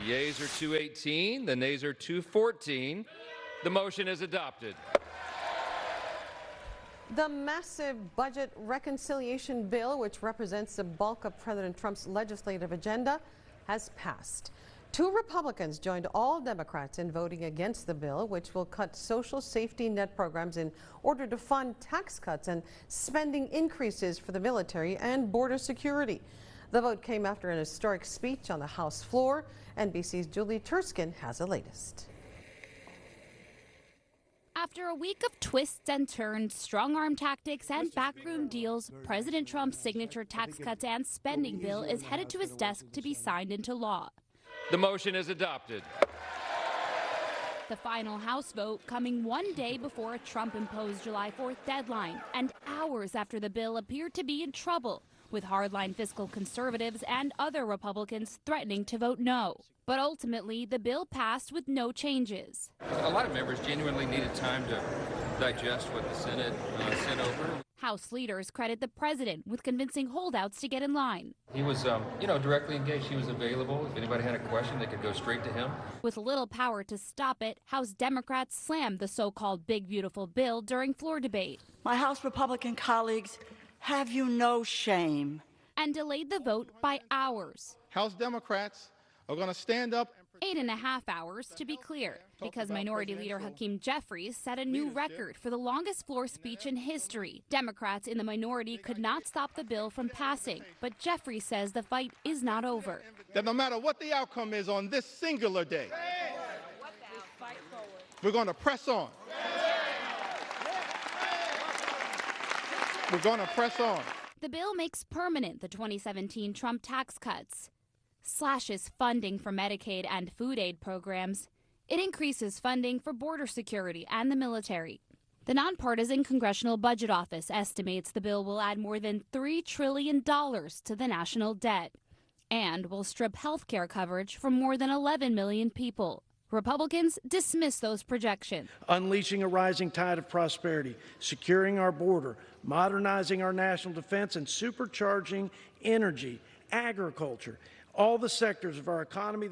The yeas are 218, the nays are 214. The motion is adopted. The massive budget reconciliation bill, which represents the bulk of President Trump's legislative agenda, has passed. 2 Republicans joined all Democrats in voting against the bill, which will cut social safety net programs in order to fund tax cuts and spending increases for the military and border security. The vote came after an historic speech on the House floor. NBC's Julie Turskin has the latest. After a week of twists and turns, strong-arm tactics, and backroom deals, President Trump's signature tax cuts and spending bill is headed to his desk to be signed into law. The motion is adopted. The final House vote coming one day before a Trump-imposed July 4th deadline and hours after the bill appeared to be in trouble, with hardline fiscal conservatives and other Republicans threatening to vote no. But ultimately, the bill passed with no changes. A lot of members genuinely needed time to digest what the Senate sent over. House leaders credit the president with convincing holdouts to get in line. He was, directly engaged. He was available. If anybody had a question, they could go straight to him. With little power to stop it, House Democrats slammed the so-called big beautiful bill during floor debate. My House Republican colleagues, have you no shame? And delayed the vote by hours. House Democrats are going to stand up. 8.5 hours, to be clear, because Minority Leader Hakeem Jeffries set a new record for the longest floor speech in history. Democrats in the minority could not stop the bill from passing, but Jeffries says the fight is not over. That no matter what the outcome is on this singular day, we're going to press on. We're going to press on. The bill makes permanent the 2017 Trump tax cuts, slashes funding for Medicaid and food aid programs. It increases funding for border security and the military. The nonpartisan Congressional Budget Office estimates the bill will add more than $3 trillion to the national debt and will strip health care coverage from more than 11 million people. Republicans dismiss those projections. Unleashing a rising tide of prosperity, securing our border, modernizing our national defense, and supercharging energy, agriculture, all the sectors of our economy.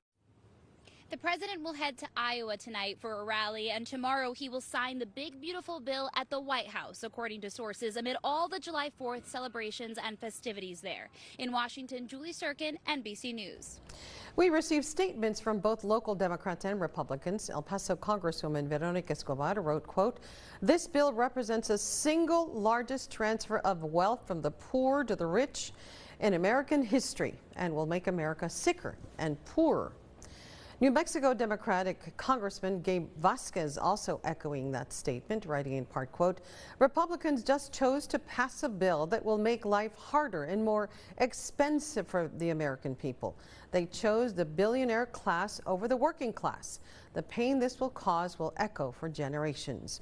The president will head to Iowa tonight for a rally, and tomorrow he will sign the big, beautiful bill at the White House, according to sources, amid all the July 4th celebrations and festivities there. In Washington, Julie Serkin, NBC News. We received statements from both local Democrats and Republicans. El Paso Congresswoman Veronica Escobar wrote, quote, "This bill represents the single largest transfer of wealth from the poor to the rich in American history and will make America sicker and poorer." New Mexico Democratic Congressman Gabe Vasquez also echoing that statement, writing in part, quote, "Republicans just chose to pass a bill that will make life harder and more expensive for the American people. They chose the billionaire class over the working class. The pain this will cause will echo for generations."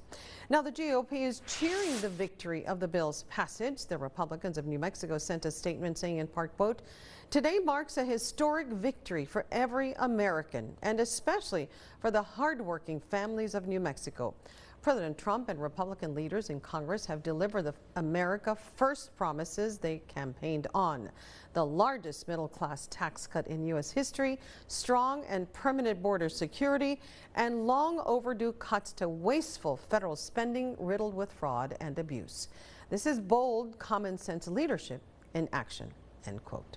Now, the GOP is cheering the victory of the bill's passage. The Republicans of New Mexico sent a statement saying in part, quote, "Today marks a historic victory for every American and especially for the hardworking families of New Mexico. President Trump and Republican leaders in Congress have delivered the America First promises they campaigned on. The largest middle-class tax cut in U.S. history, strong and permanent border security, and long overdue cuts to wasteful federal spending riddled with fraud and abuse. This is bold, common sense leadership in action," end quote.